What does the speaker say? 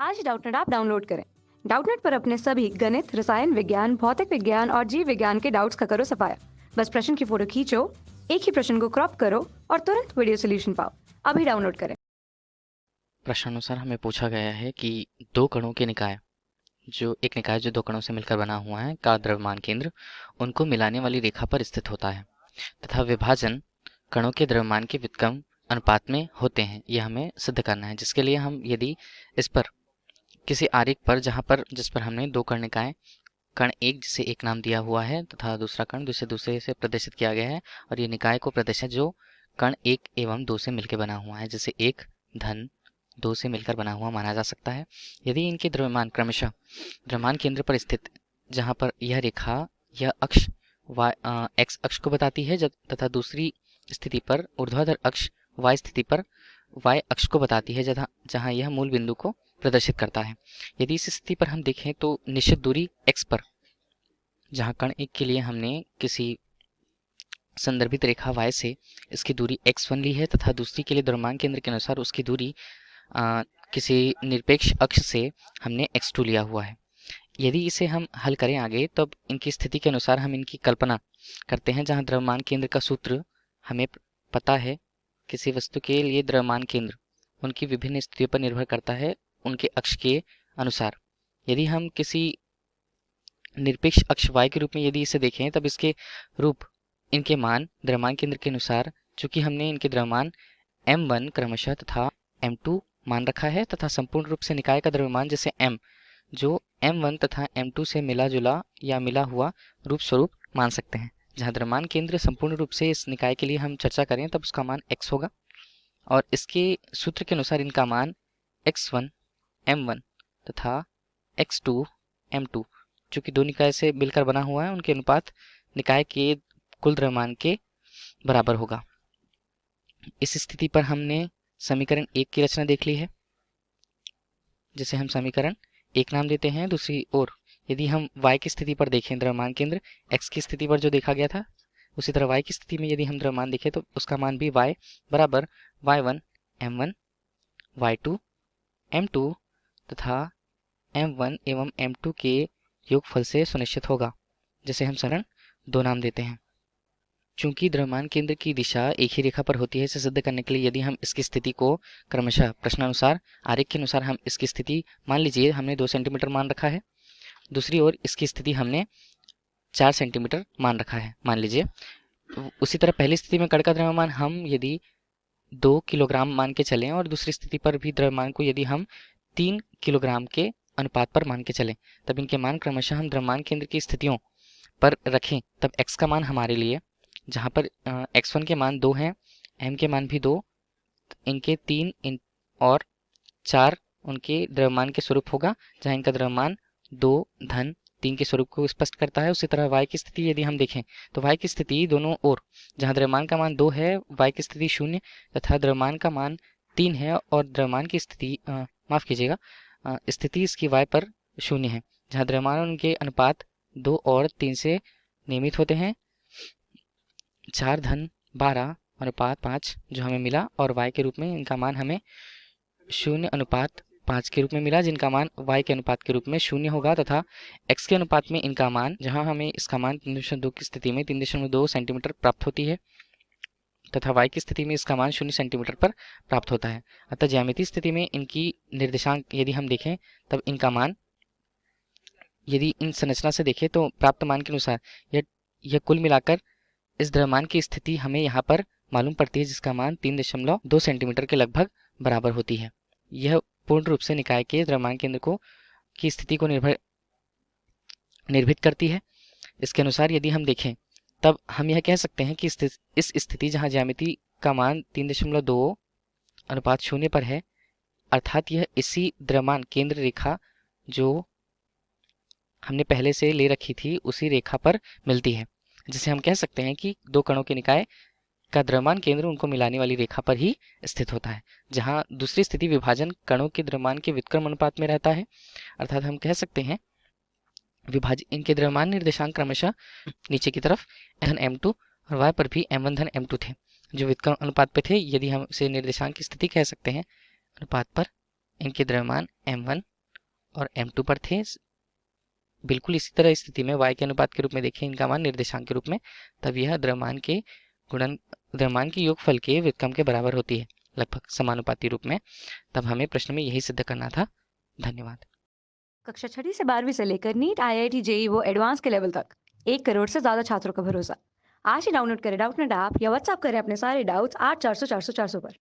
आज Doubtnut app download करें। Doubtnut पर अपने सभी गणित, रसायन विज्ञान, भौतिक विज्ञान और जीव विज्ञान के डाउट्स का करो सफाया। बस प्रश्न की फोटो खींचो, एक ही प्रश्न को क्रॉप करो और तुरंत वीडियो सोल्यूशन पाओ। अभी डाउनलोड करें। प्रश्नानुसार हमें पूछा गया है कि दो कणों के निकाय जो दो कणों से मिलकर बना हुआ है का द्रव्यमान केंद्र उनको मिलाने वाली रेखा पर स्थित होता है तथा विभाजन कणों के द्रव्यमान के व्युत्क्रम अनुपात में होते हैं। यह हमें सिद्ध करना है, जिसके लिए हम यदि इस पर किसी आरेख पर जिस पर हमने दो कण निकाय कण एक जिसे एक नाम दिया हुआ है तथा दूसरा कण जिसे दूसरे से प्रदर्शित किया गया है, और ये निकाय को प्रदर्शित जो कण एक एवं दो से मिलकर बना हुआ है, जैसे एक धन दो से मिलकर बना हुआ माना जा सकता है। यदि इनके द्रव्यमान क्रमशः द्रव्यमान केंद्र पर स्थित, जहाँ पर यह रेखा यह अक्ष एक्स अक्ष को बताती है तथा दूसरी स्थिति पर ऊर्ध्वाधर अक्ष वाई स्थिति पर वाई अक्ष को बताती है, जहाँ यह मूल बिंदु को प्रदर्शित करता है। यदि इस स्थिति पर हम देखें तो निश्चित दूरी x पर, जहाँ कण एक के लिए हमने किसी संदर्भित रेखा y से इसकी दूरी x1 ली है तथा दूसरी के लिए द्रव्यमान केंद्र के अनुसार उसकी दूरी किसी निरपेक्ष अक्ष से हमने x2 लिया हुआ है। यदि इसे हम हल करें आगे, तब इनकी स्थिति के अनुसार हम इनकी कल्पना करते हैं, जहाँ द्रव्यमान केंद्र का सूत्र हमें पता है। किसी वस्तु के लिए द्रव्यमान केंद्र उनकी विभिन्न स्थितियों पर निर्भर करता है उनके अक्ष के अनुसार। यदि हम किसी निरपेक्ष अक्ष y के रूप में यदि इसे देखें, तब इसके रूप इनके मान द्रव्यमान केंद्र के अनुसार, चूंकि हमने इनके द्रव्यमान m1 क्रमशः तथा m2 मान रखा है तथा संपूर्ण रूप से निकाय का द्रव्यमान जैसे m जो m1 तथा m2 से मिला जुला या मिला हुआ रूप स्वरूप मान सकते हैं। जहाँ द्रव्यमान केंद्र संपूर्ण रूप से इस निकाय के लिए हम चर्चा करें, तब उसका मान x होगा और इसके सूत्र के अनुसार इनका मान x1 m1 तथा x2 m2, चूंकि दो निकाय से मिलकर बना हुआ है, उनके अनुपात निकाय के कुल द्रव्यमान के बराबर होगा। इस स्थिति पर हमने समीकरण एक की रचना देख ली है, जिसे हम समीकरण एक नाम देते हैं। दूसरी ओर यदि हम y की स्थिति पर देखें, द्रव्यमान केंद्र x की स्थिति पर जो देखा गया था, उसी तरह y की स्थिति में यदि हम द्रव्यमान देखें तो उसका मान भी y बराबर y1 m1 y2 m2 तथा m1 एवं m2 के योगफल से सुनिश्चित होगा, जिसे हम समीकरण दो नाम देते हैं। चूंकि द्रव्यमान केंद्र की दिशा एक ही रेखा पर होती है, इसे सिद्ध करने के लिए यदि हम इसकी स्थिति को क्रमशः प्रश्नानुसार आरेख के अनुसार हम इसकी स्थिति मान लीजिए हमने 2 सेंटीमीटर मान रखा है, दूसरी ओर इसकी स्थिति हमने 4 सेंटीमीटर मान रखा है मान लीजिए। उसी तरह पहली स्थिति में कण का द्रव्यमान हम यदि 2 किलोग्राम मान के चलें और दूसरी स्थिति पर भी द्रव्यमान को यदि हम 3 किलोग्राम के अनुपात पर मान के चलें, तब इनके मान क्रमशः हम द्रव्यमान केंद्र की स्थितियों पर रखें, तब x का मान हमारे लिए, जहाँ पर x1 के मान 2 हैं, m के मान भी 2, इनके 3 और 4 उनके द्रव्यमान के स्वरूप होगा, जहाँ इनका द्रव्यमान 2 धन 3 के स्वरूप को स्पष्ट करता है। उसी तरह y की स्थिति यदि हम देखें तो y की स्थिति दोनों ओर, जहाँ द्रव्यमान का मान 2 है, y की स्थिति 0 तथा द्रव्यमान का मान 3 है और द्रव्यमान की स्थिति माफ कीजिएगा स्थिति इसकी y पर 0 है, जहाँ द्रव्यमान उनके अनुपात 2 और 3 से नियमित होते हैं। 4 धन 12 अनुपात 5 जो हमें मिला, और y के रूप में इनका मान हमें 0 अनुपात 5 के रूप में मिला, जिनका मान y के अनुपात के रूप में 0 होगा, तथा x के अनुपात में इनका मान, जहां हमें इसका मान 3.2 की स्थिति में 3.2 सेंटीमीटर प्राप्त होती है तथा y की स्थिति में इसका मान 0 सेंटीमीटर पर प्राप्त होता है। अतः ज्यामितीय स्थिति में इनकी निर्देशांक यदि हम देखें, तब इनका मान यदि इन संरचना से देखें तो प्राप्त मान के अनुसार यह कुल मिलाकर इस द्रव्यमान की स्थिति हमें यहाँ पर मालूम पड़ती है, जिसका मान 3.2 सेंटीमीटर के लगभग बराबर होती है। यह पूर्ण रूप से निकाय के द्रव्यमान केंद्र की स्थिति को निर्भीत करती है। इसके अनुसार यदि हम देखें, तब हम यह कह सकते हैं कि इस स्थिति जहाँ ज्यामिति का मान 3.2 अनुपात 0 पर है, अर्थात यह इसी द्रव्यमान केंद्र रेखा जो हमने पहले से ले रखी थी उसी रेखा पर मिलती है, जिसे हम कह सकते हैं कि दो कणों के निकाय का द्रव्यमान केंद्र उनको मिलाने वाली रेखा पर ही स्थित होता है, जहां दूसरी स्थिति विभाजन कणों के द्रव्यमान के व्युत्क्रम अनुपात में रहता है। अर्थात हम कह सकते हैं इनके द्रव्यमान निर्देशांक क्रमशः नीचे की तरफ धन m2 और y पर भी m1 धन m2 थे, जो व्युत्क्रम अनुपात पे थे। यदि हम इसे निर्देशांक की स्थिति कह सकते हैं अनुपात पर, इनके द्रव्यमान m1 और m2 पर थे। बिल्कुल इसी तरह स्थिति में y के अनुपात के रूप में देखें इनका मान निर्देशांक के रूप में, तब यह द्रव्यमान के योगफल के व्युत्क्रम के बराबर होती है, लगभग समानुपाती रूप में। तब हमें प्रश्न में यही सिद्ध करना था। धन्यवाद। कक्षा 6ठी से 12वीं से लेकर नीट, IIT, JEE वो एडवांस के लेवल तक 1 करोड़ से ज्यादा छात्रों का भरोसा। आज ही डाउनलोड करें डाउटनेट ऐप या व्हाट्सएप करें अपने सारे डाउट्स 8400 400 400 पर।